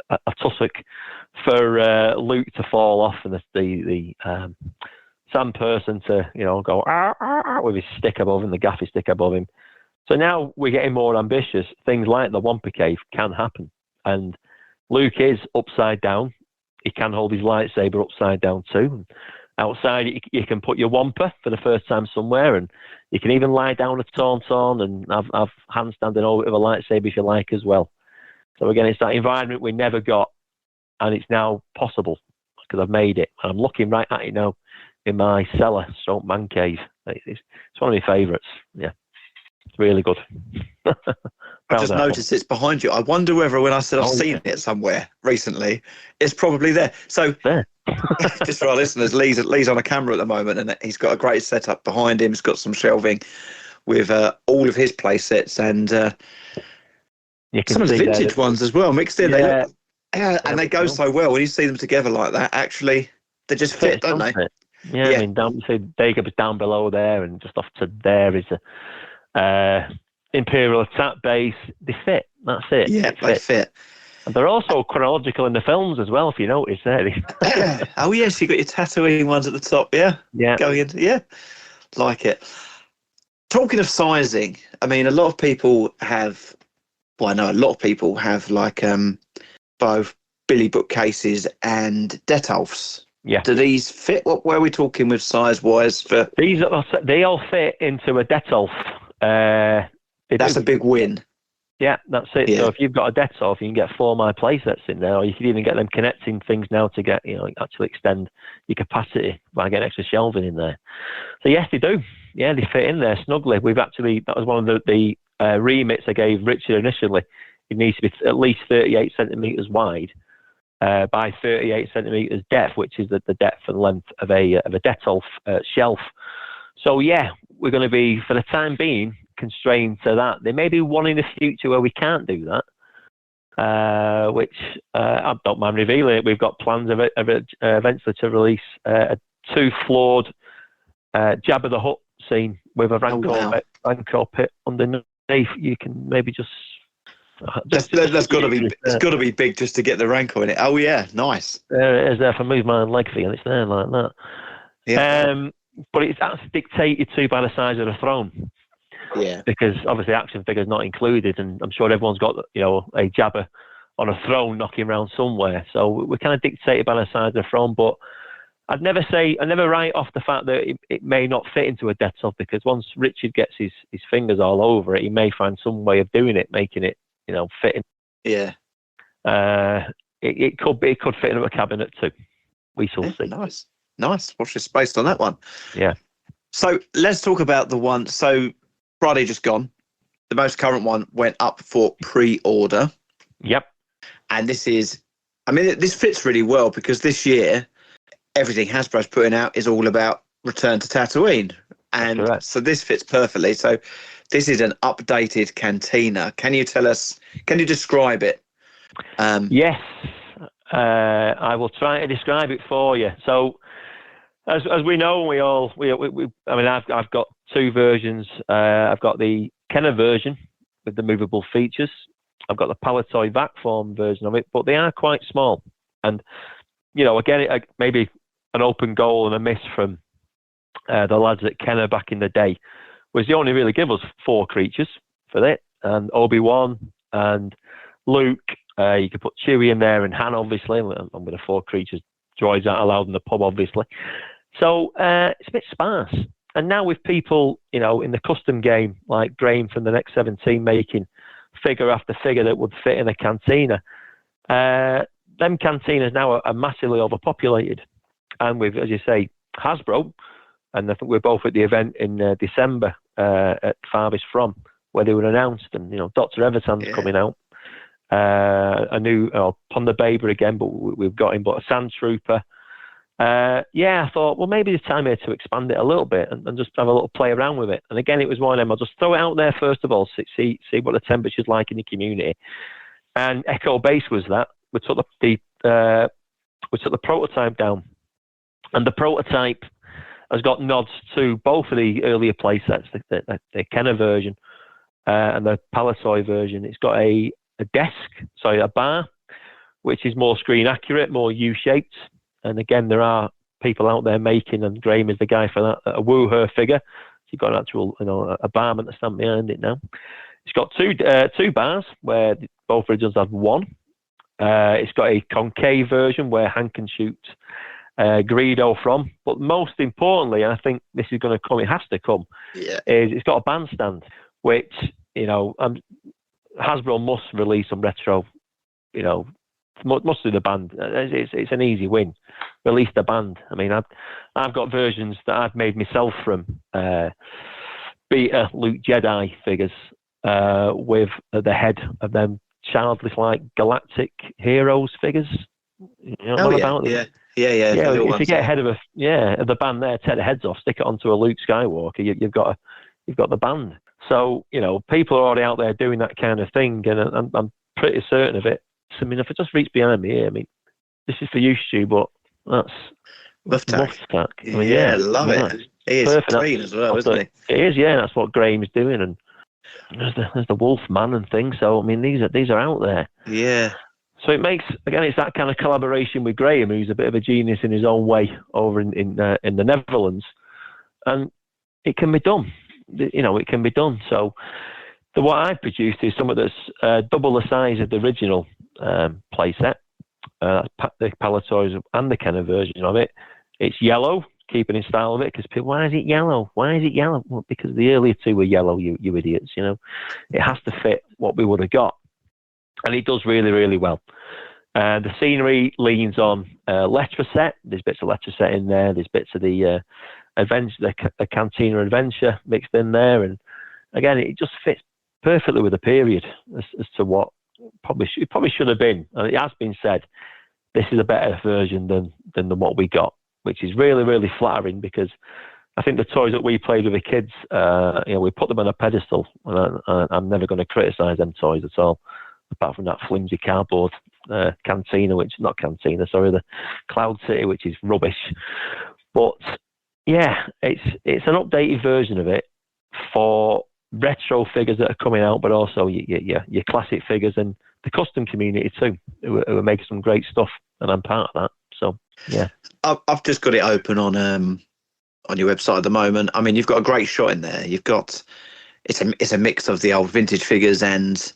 a tussock for Luke to fall off and the sand person to go with his stick above him, the gaffy stick above him. So now we're getting more ambitious. Things like the Wampa Cave can happen, and Luke is upside down. He can hold his lightsaber upside down too. outside. You can put your wamper for the first time somewhere, and you can even lie down a tauntaun and have handstanding over with a lightsaber if you like as well. So again, it's that environment we never got, and it's now possible because I've made it. And I'm looking right at it now in my cellar, stroke man cave. It's one of my favourites. Yeah, it's really good. I just noticed it's behind you. I wonder whether when I said I've seen it somewhere recently, it's probably there. So there. Just for our listeners, Lee's on a camera at the moment, and he's got a great setup behind him. He's got some shelving with all of his play sets and some of the vintage ones as well mixed in. Yeah. And they go so well when you see them together like that. Actually, they just fit, don't they? Yeah, I mean, Dagobah's down below there, and just off to there is a Imperial attack base. They fit. That's it. Yeah, they fit. And they're also chronological in the films as well, if you notice there. Oh yes, you got your Tatooine ones at the top. Yeah, going into like it. Talking of sizing, I mean, a lot of people have. Well, I know a lot of people have like both Billy bookcases and Detolfs. Yeah. Do these fit? Where are we talking with size wise for? They all fit into a Detolf. That's a big win. Yeah, that's it. Yeah. So if you've got a Detolf, you can get 4 my playsets in there, or you can even get them connecting things now to get, actually extend your capacity by getting extra shelving in there. So yes, they do. Yeah, they fit in there snugly. That was one of the remits I gave Richard initially. It needs to be at least 38 centimetres wide by 38 centimetres depth, which is the depth and length of a Detolf shelf. So yeah, we're going to be, for the time being, constrained to that. There may be one in the future where we can't do that, which I don't mind revealing it. We've got plans of it eventually to release a 2-floored Jabba the Hutt scene with a Rancor pit underneath. You can maybe that's got to be it's got to be big just to get the Rancor in it. Oh yeah, nice. There it is. There, if I move my leg for you, it's there like that. Yeah. But that's dictated to by the size of the throne. Yeah. Because obviously action figures not included, and I'm sure everyone's got a Jabba on a throne knocking around somewhere. So we're kind of dictated by the size of the throne. But I'd never write off the fact that it may not fit into a Detolf, because once Richard gets his fingers all over it, he may find some way of doing it, making it fit in. Yeah. It could fit into a cabinet too. We shall see. Nice. Watch this space on that one. Yeah. So let's talk about the one. So Friday just gone. The most current one went up for pre-order. Yep. And this fits really well because this year, everything Hasbro's putting out is all about Return to Tatooine. And so this fits perfectly. So this is an updated Cantina. Can you describe it? Yes. I will try to describe it for you. So as we know, I've got 2 versions. I've got the Kenner version with the movable features. I've got the Palitoy vac form version of it, but they are quite small. And, again, maybe an open goal and a miss from the lads at Kenner back in the day was they only really give us 4 creatures for it, and Obi-Wan and Luke. You could put Chewie in there and Han, obviously, and with the 4 creatures, droids aren't allowed in the pub, obviously. So it's a bit sparse. And now with people, in the custom game, like Graham from the Next 17 making figure after figure that would fit in a Cantina, them Cantinas now are massively overpopulated. And with, as you say, Hasbro, and I think we're both at the event in December at Farthest From, where they were announced, and, Dr. Everton's coming out. A new Ponda Baber again, but we've got him, but a Sand Trooper. I thought, well, maybe it's time here to expand it a little bit and just have a little play around with it. And again, it was one of them. I'll just throw it out there first of all, see what the temperature's like in the community. And Echo Base was that. We took the prototype down, and the prototype has got nods to both of the earlier playsets, the Kenner version and the Palitoy version. It's got a bar, which is more screen accurate, more U-shaped. And again, there are people out there making, and Graham is the guy for that, a Woo-Her figure. So you've got an actual, a barman to stand behind it now. It's got two bars where both originals have 1. It's got a concave version where Han can shoot Greedo from. But most importantly, and I think this is going to come, it has to come, is it's got a bandstand, which, Hasbro must release some retro, must do the band. It's an easy win. Release the band. I mean, I've got versions that I've made myself from beta Luke Jedi figures with the head of them childlike like galactic heroes figures. About them? Yeah. If you get ahead of the band there, take the heads off, stick it onto a Luke Skywalker, you've got the band. So people are already out there doing that kind of thing, and I'm pretty certain of it. So, I mean, if I just reach behind me here, I mean, this is for you, Stu, but that's Muff-tack. I mean, love it. He is clean as well, isn't he? It is, yeah. That's what Graham's doing, and there's the Wolf Man and things. So, I mean, these are out there. Yeah. So it makes, again, it's that kind of collaboration with Graham, who's a bit of a genius in his own way over in the Netherlands, and it can be done. It can be done. So what I've produced is something that's double the size of the original playset. The Palatoys and the Kenner version of it. It's yellow, keeping in style of it, because people, why is it yellow? Why is it yellow? Well, because the earlier two were yellow, you idiots. It has to fit what we would have got. And it does really, really well. The scenery leans on Letraset. There's bits of Letraset in there. There's bits of the adventure, the Cantina adventure mixed in there. And again, it just fits perfectly with the period as to what it probably should have been. And it has been said, this is a better version than what we got, which is really, really flattering, because I think the toys that we played with the kids, we put them on a pedestal, and I'm never going to criticise them toys at all, apart from that flimsy cardboard Cantina, the Cloud City, which is rubbish. But yeah, it's an updated version of it for retro figures that are coming out, but also your classic figures and the custom community too, who are making some great stuff, and I'm part of that. So yeah, I've just got it open on your website at the moment. I mean, you've got a great shot in there. You've got it's a mix of the old vintage figures and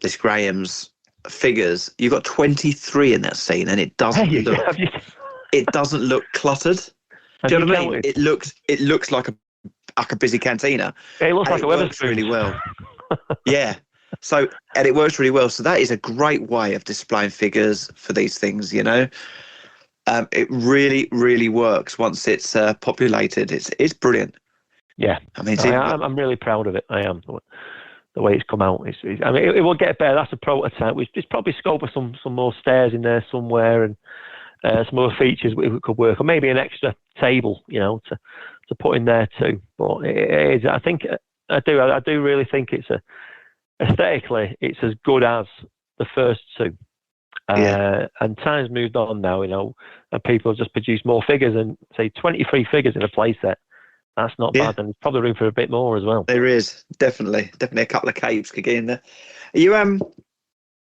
this Graham's figures. You've got 23 in that scene, and it doesn't look cluttered. Do you know what I mean? It looks like a busy cantina. It looks like a works really well. Yeah. So, and it works really well. So that is a great way of displaying figures for these things, It really, really works once it's populated. It's brilliant. Yeah. I mean, I'm really proud of it. I am. The way it's come out. It will get better. That's a prototype. There's probably scope for some more stairs in there somewhere, and some other features we could work, or maybe an extra table, to put in there too. But it is. I think I do really think it's aesthetically it's as good as the first two. And time's moved on now, and people have just produced more figures, and say 23 figures in a playset. That's not bad, and there's probably room for a bit more as well. There is definitely a couple of capes could get in there. You when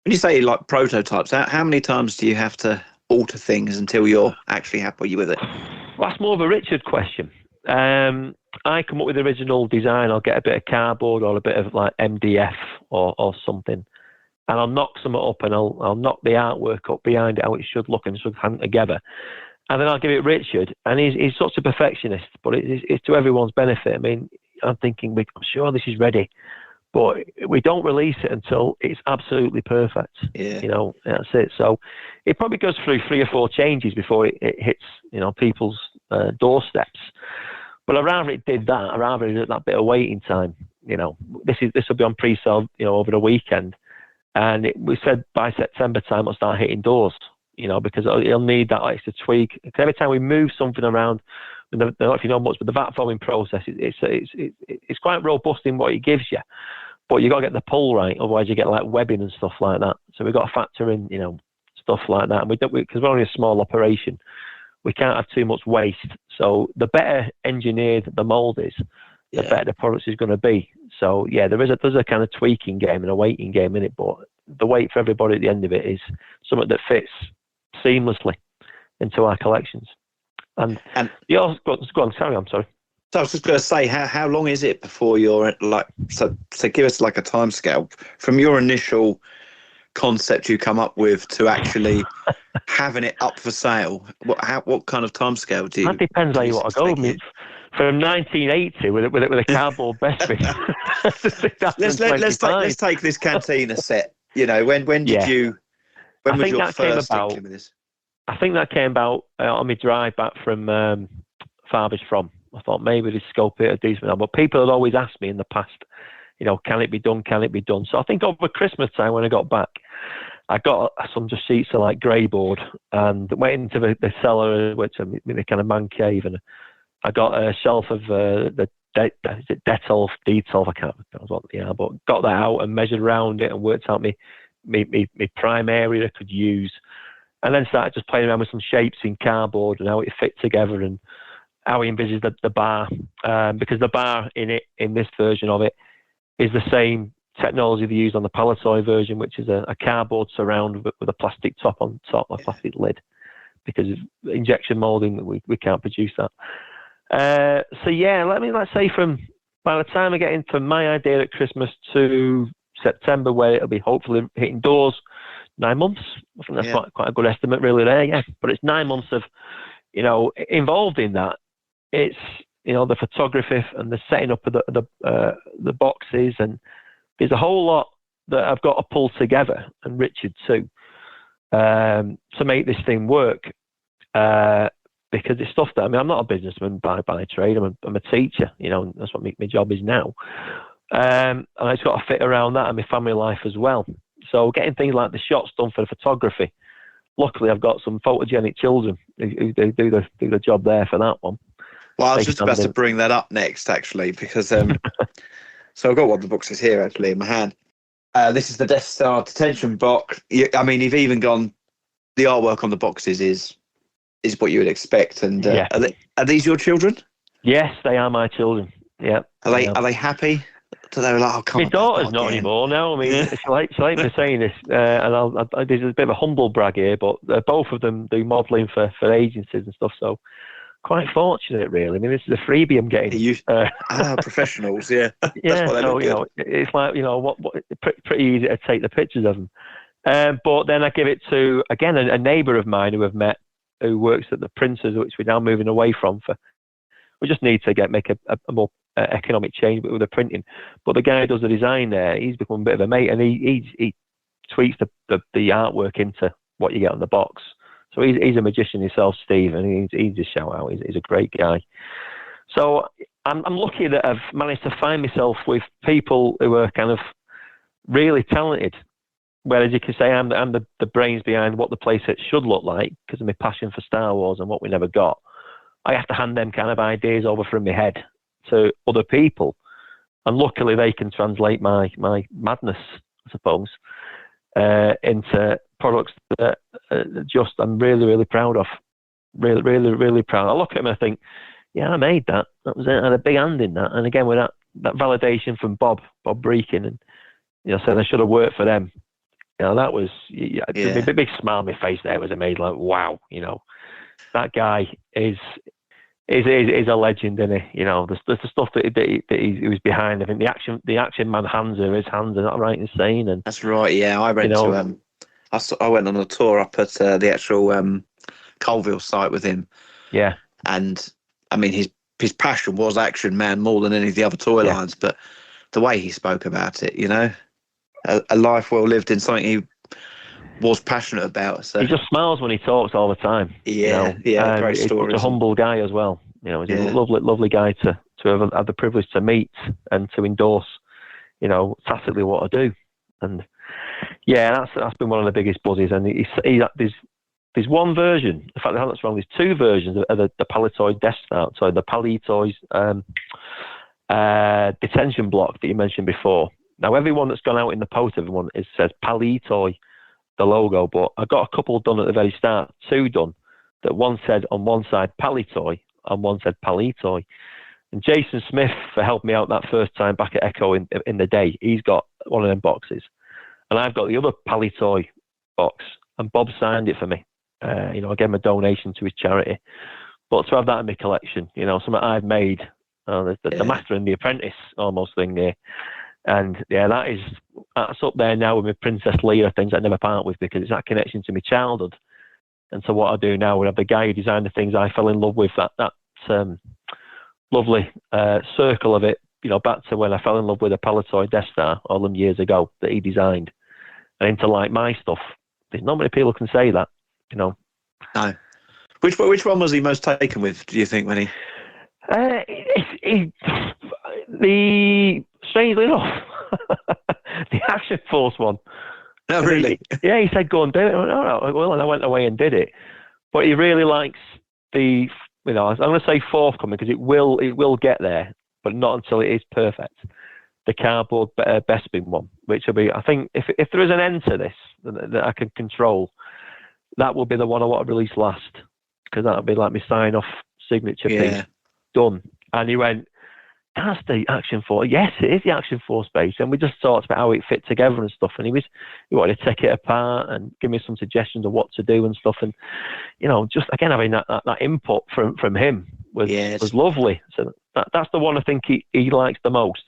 you say like prototypes, how many times do you have to alter things until you're actually happy with it? Well, that's more of a Richard question. I come up with the original design. I'll get a bit of cardboard or a bit of like MDF or something, and I'll knock some up, and I'll knock the artwork up behind it how it should look and sort of hang together. And then I'll give it Richard, and he's such a perfectionist, but it's to everyone's benefit. I mean, I'm thinking, I'm sure this is ready, but we don't release it until it's absolutely perfect. Yeah. That's it. So it probably goes through 3 or 4 changes before it hits, people's doorsteps. But I'd rather it did that. I'd rather it did that bit of waiting time. This will be on pre-sale, over the weekend, and we said by September time it'll start hitting doors. Because it'll need that extra tweak. Because every time we move something around, I don't know if you know much, but the vat foaming process, it's quite robust in what it gives you. But you got to get the pull right, otherwise you get like webbing and stuff like that. So we've got to factor in, stuff like that. And because we're only a small operation, we can't have too much waste. So the better engineered the mould is, the better the product is going to be. So yeah, there's a kind of tweaking game and a waiting game in it, but the wait for everybody at the end of it is something that fits seamlessly into our collections. And go on, carry on, sorry. So I was just going to say, how long is it before you're so give us like a time scale from your initial concept you come up with to actually having it up for sale? What kind of timescale do you? That depends how you want to go. I mean, from 1980 with a cardboard Bespin. let's take this Cantina set. You know, when did you? When was your first inkling with this? I think that came about on my drive back from farthest from. I thought maybe this scope it a decent now, but people had always asked me in the past, you know, can it be done? Can it be done? So I think over Christmas time when I got back, I got some just sheets of like grey board and went into the cellar, which is a kind of man cave, and I got a shelf of the Detolf, I can't remember what they are, but got that out and measured around it and worked out my prime area I could use, and then started just playing around with some shapes in cardboard and how it fit together and how he envisaged the bar, because the bar in this version of it is the same technology they used on the Palitoy version, which is a cardboard surround with a plastic top on top, a plastic lid, because of injection molding we can't produce that. So yeah, let's say by the time I get into my idea at Christmas to September, where it'll be hopefully hitting doors, 9 months. I think that's quite a good estimate, really. There, yeah. But it's 9 months of, you know, involved in that. It's, you know, the photography and the setting up of the boxes, and there's a whole lot that I've got to pull together, and Richard too, to make this thing work. Because it's stuff that, I mean, I'm not a businessman by trade. I'm a teacher, you know, and that's what my job is now. And I just got to fit around that and my family life as well. So getting things like the shots done for the photography. Luckily, I've got some photogenic children who do the job there for that one. Well, I was just about to bring that up next, actually, because so I've got one of the boxes here actually in my hand. This is the Death Star detention box. I mean, you've even gone. The artwork on the boxes is what you would expect. And are these your children? Yes, they are my children. Yeah. Are they happy? So they were like, oh, come on. My daughter's not anymore now. I mean, she likes me saying this, and there's a bit of a humble brag here, but both of them do modelling for agencies and stuff. So quite fortunate, really. I mean, this is a freebie I'm getting. Professionals, yeah. Yeah, so you know, it's like, you know, pretty easy to take the pictures of them. But then I give it to again a neighbour of mine who I've met, who works at the printers, which we're now moving away from. We just need to make a more economic change with the printing. But the guy who does the design there, he's become a bit of a mate, and he tweaks the artwork into what you get on the box. So he's a magician himself, Steve, and he's a shout out. He's a great guy. So I'm lucky that I've managed to find myself with people who are kind of really talented. Whereas you can say I'm the brains behind what the playset should look like because of my passion for Star Wars and what we never got. I have to hand them kind of ideas over from my head to other people, and luckily they can translate my madness, I suppose, into products that I'm really, really proud of. Really, really, really proud. I look at them and I think, yeah, I made that. That was it. I had a big hand in that. And again, with that validation from Bob Breakin, and you know, saying I should have worked for them. You know, that was the big smile on my face there was amazing. Like, wow, you know, that guy is a legend, isn't he? You know, the stuff that he was behind. I think the action man hands are not right in saying. And that's right. Yeah, I went to I went on a tour up at the actual Colville site with him. Yeah, and I mean his passion was Action Man more than any of the other toy lines, but the way he spoke about it, you know. A life well lived in something he was passionate about. So he just smiles when he talks all the time. Yeah, you know? Great story. He's a humble guy as well. You know, he's a lovely guy to have had the privilege to meet and to endorse. You know, tacitly what I do, and yeah, that's been one of the biggest buzzies. And there's one version. In fact, that's wrong. There's two versions of the Palitoy Death Star. So the Palitoy's detention block that you mentioned before. Now, everyone that's gone out in the post, everyone says Palitoy, the logo, but I got a couple done at the very start, two done, that one said on one side Palitoy and one said Palitoy. And Jason Smith, for helping me out that first time back at Echo in the day, he's got one of them boxes. And I've got the other Palitoy box, and Bob signed it for me. You know, I gave him a donation to his charity. But to have that in my collection, you know, something I've made, the master and the apprentice almost thing there. And yeah, that is that's up there now with my Princess Leia things I never part with, because it's that connection to my childhood. And so what I do now, we have the guy who designed the things I fell in love with, that lovely circle of it, back to when I fell in love with a Palitoy Death Star all them years ago that he designed, and into like my stuff. There's not many people can say that, No. Which one was he most taken with, do you think, when he... Strangely enough, the Action Force one. No, really? He said go and do it. I went, all right, well, and I went away and did it. But he really likes the, I'm going to say forthcoming, because it will get there, but not until it is perfect. The cardboard Bespin one, which will be, I think, if there is an end to this that I can control, that will be the one I want to release last, because that'll be like my sign-off signature piece done. And he went, that's the Action Force. Yes, it is the Action Force base. And we just talked about how it fit together and stuff. And he wanted to take it apart and give me some suggestions of what to do and stuff. And, just again, having that input from him was lovely. So that's the one I think he likes the most.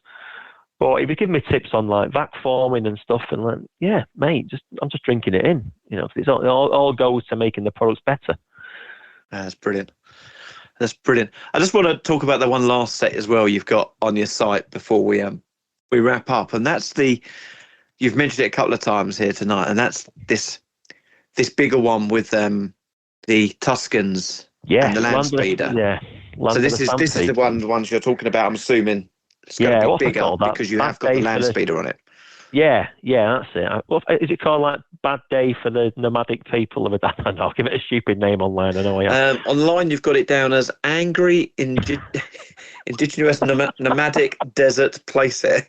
But if you give me tips on like vac forming and stuff, and like, yeah, mate, I'm just drinking it in. It all goes to making the products better. That's brilliant. That's brilliant. I just want to talk about the one last set as well you've got on your site before we wrap up, and that's you've mentioned it a couple of times here tonight, and that's this bigger one with the Tuscans and the land speeder. So this is the ones you're talking about. I'm assuming it's going to be bigger because you have got the land speeder on it. Yeah, that's it. Is it called like Bad Day for the Nomadic People? I don't know. I'll give it a stupid name online. I know. Online, you've got it down as Angry Indigenous Nomadic Desert Playset.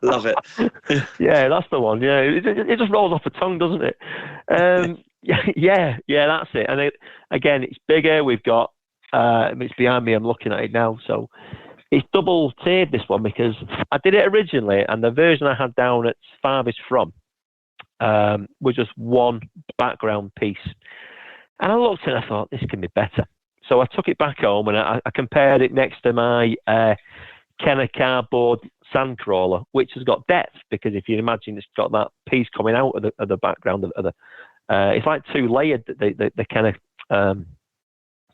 Love it. Yeah, that's the one. Yeah, it just rolls off the tongue, doesn't it? Yeah, that's it. And again, it's bigger. We've got it's behind me. I'm looking at it now. So. It's double tiered, this one, because I did it originally, and the version I had down at Farthest From was just one background piece. And I looked and I thought, this can be better. So I took it back home and I compared it next to my Kenner cardboard sandcrawler, which has got depth, because if you imagine it's got that piece coming out of the background of the it's like two layered, the Kenner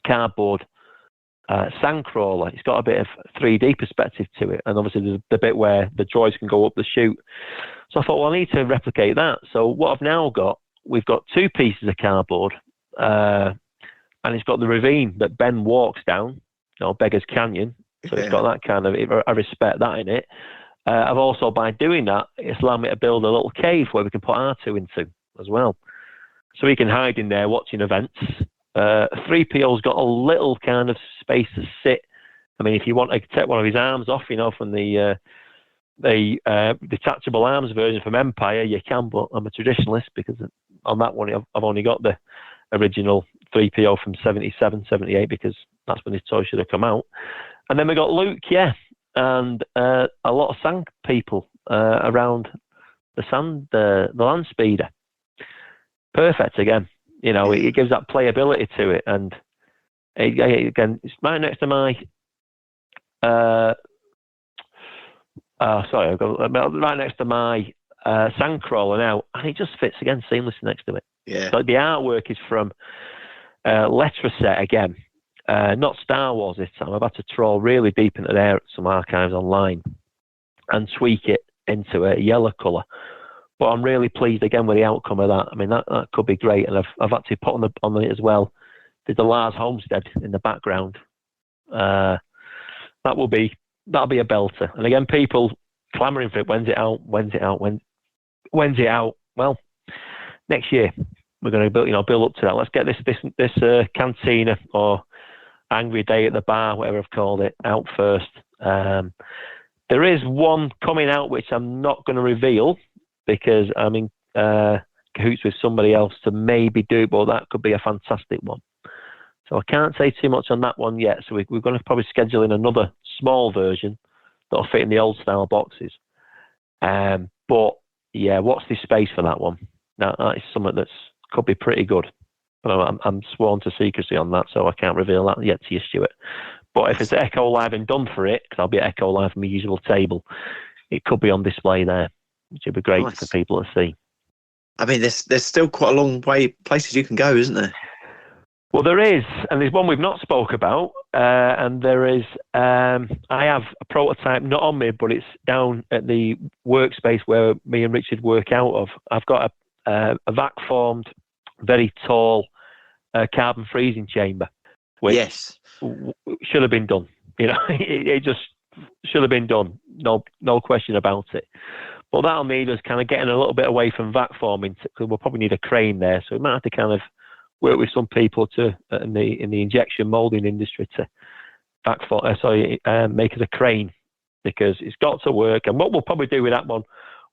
cardboard sandcrawler. It's got a bit of 3D perspective to it, and obviously there's the bit where the droids can go up the chute. So I thought, well, I need to replicate that. So what I've now got, we've got two pieces of cardboard, and it's got the ravine that Ben walks down, Beggar's Canyon. So it's got that kind of, I respect that in it. I've also, by doing that, it's allowed me to build a little cave where we can put R2 into as well. So he can hide in there watching events. 3PO's got a little kind of space to sit. I mean, if you want to take one of his arms off, from the detachable arms version from Empire, you can, but I'm a traditionalist, because on that one I've only got the original 3PO from 77, 78, because that's when his toy should have come out. And then we got Luke, and a lot of sand people around the land speeder. Perfect again. It gives that playability to it, and again, it's right next to my. I've got right next to my sandcrawler now, and it just fits again seamlessly next to it. Yeah. So the artwork is from Letraset again, not Star Wars this time. I've had to troll really deep into there, some archives online, and tweak it into a yellow colour. But I'm really pleased again with the outcome of that. I mean, that could be great, and I've actually put on it as well. There's the Lars Homestead in the background. That'll be a belter. And again, people clamouring for it. When's it out? When's it out? Well, next year we're going to build up to that. Let's get this Cantina or Angry Day at the Bar, whatever I've called it, out first. There is one coming out which I'm not going to reveal, because I'm in cahoots with somebody else to maybe do, but that could be a fantastic one. So I can't say too much on that one yet. So we're going to probably schedule in another small version that'll fit in the old style boxes. But yeah, watch this space for that one. Now that is something that's could be pretty good. But I'm sworn to secrecy on that, so I can't reveal that yet to you, Stuart. But if it's Echo Live and done for it, because I'll be at Echo Live from my usual table, it could be on display there, which would be great Nice. for people to see. I mean, there's still quite a long way places you can go, isn't there? Well, there is, and there's one we've not spoke about, and there is. I have a prototype not on me, but it's down at the workspace where me and Richard work out of. I've got a vac-formed, very tall carbon freezing chamber, which Yes. should have been done. You know, it just should have been done. No question about it. But that'll need us kind of getting a little bit away from vac forming, because we'll probably need a crane there. So we might have to kind of work with some people in the injection molding industry to make us a crane, because it's got to work. And what we'll probably do with that one,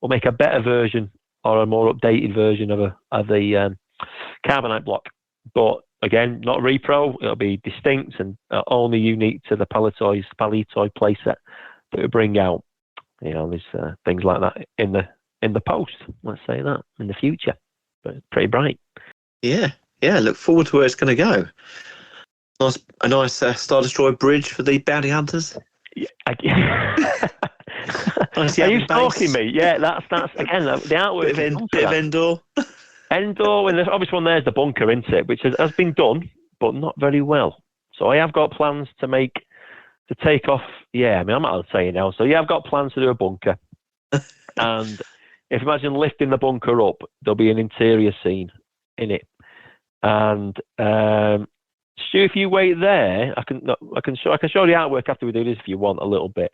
we'll make a better version or a more updated version of the carbonite block. But again, not repro. It'll be distinct and only unique to the Palitoy playset that we bring out. You know, there's things like that in the post. Let's say that in the future, but it's pretty bright. Yeah. Look forward to where it's going to go. A nice Star Destroyer bridge for the bounty hunters. Yeah, Nice are you base. stalking me? Yeah, that's again the artwork. Bit of Endor. Endor, and the obvious one there's the bunker, isn't it? Which has been done, but not very well. So I have got plans to take off. Yeah, I mean, I'm not saying now. So yeah, I've got plans to do a bunker. And if imagine lifting the bunker up, there'll be an interior scene in it. And Stu, if you wait there, I can show the artwork after we do this if you want a little bit.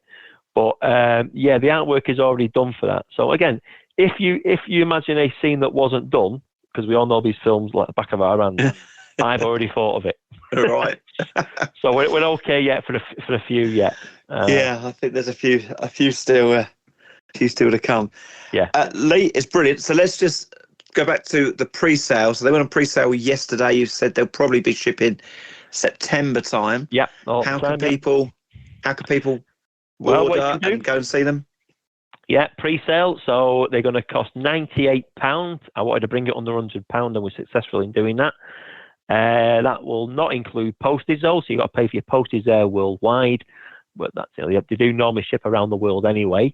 But yeah, the artwork is already done for that. So again, if you imagine a scene that wasn't done, because we all know these films like the back of our hand, I've already thought of it. Right. So we're okay yet for a few yet. Yeah, I think there's a few still to come. Yeah. Lee, it's brilliant. So let's just go back to the pre-sale. So they went on pre-sale yesterday. You said they'll probably be shipping September time. Yeah. How can people order and go and see them? Yeah, pre-sale. So they're going to cost £98. I wanted to bring it under £100, and we're successful in doing that. That will not include postage though, so you've got to pay for your postage there worldwide. But that's they do normally ship around the world anyway.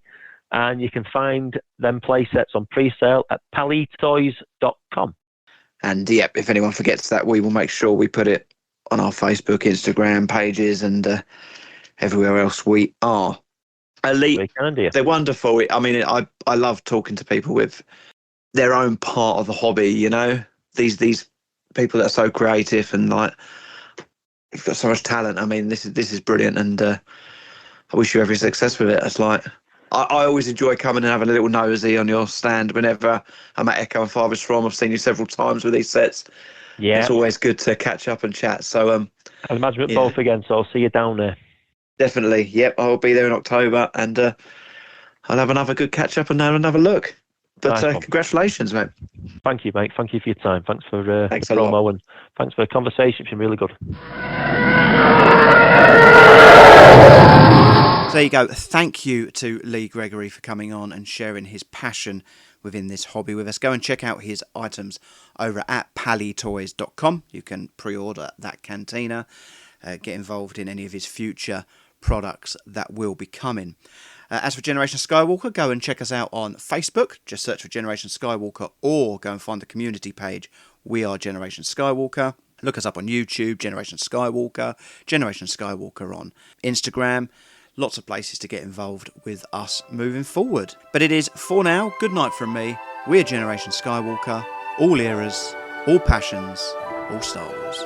And you can find them play sets on pre-sale at palitoys.com. And yeah, if anyone forgets that, we will make sure we put it on our Facebook, Instagram pages, and everywhere else we are. Lee, they're wonderful. I mean, I love talking to people with their own part of the hobby. You know, these people that are so creative and like you've got so much talent. I mean, this is brilliant, and I wish you every success with it. It's like I always enjoy coming and having a little nosy on your stand whenever I'm at Echo and Farthest From. I've seen you several times with these sets. Yeah, it's always good to catch up and chat. So I'll imagine it both again. So I'll see you down there. Definitely. Yep, I'll be there in October, and I'll have another good catch up and have another look. But congratulations, mate. Thank you, mate. Thank you for your time. Thanks for the promo, and thanks for the conversation. It's been really good. So there you go. Thank you to Lee Gregory for coming on and sharing his passion within this hobby with us. Go and check out his items over at palitoys.com. You can pre-order that Cantina, get involved in any of his future products that will be coming. As for Generation Skywalker, go and check us out on Facebook. Just search for Generation Skywalker, or go and find the community page. We are Generation Skywalker. Look us up on YouTube, Generation Skywalker on Instagram. Lots of places to get involved with us moving forward. But it is, for now, good night from me. We're Generation Skywalker. All eras, all passions, all Star Wars.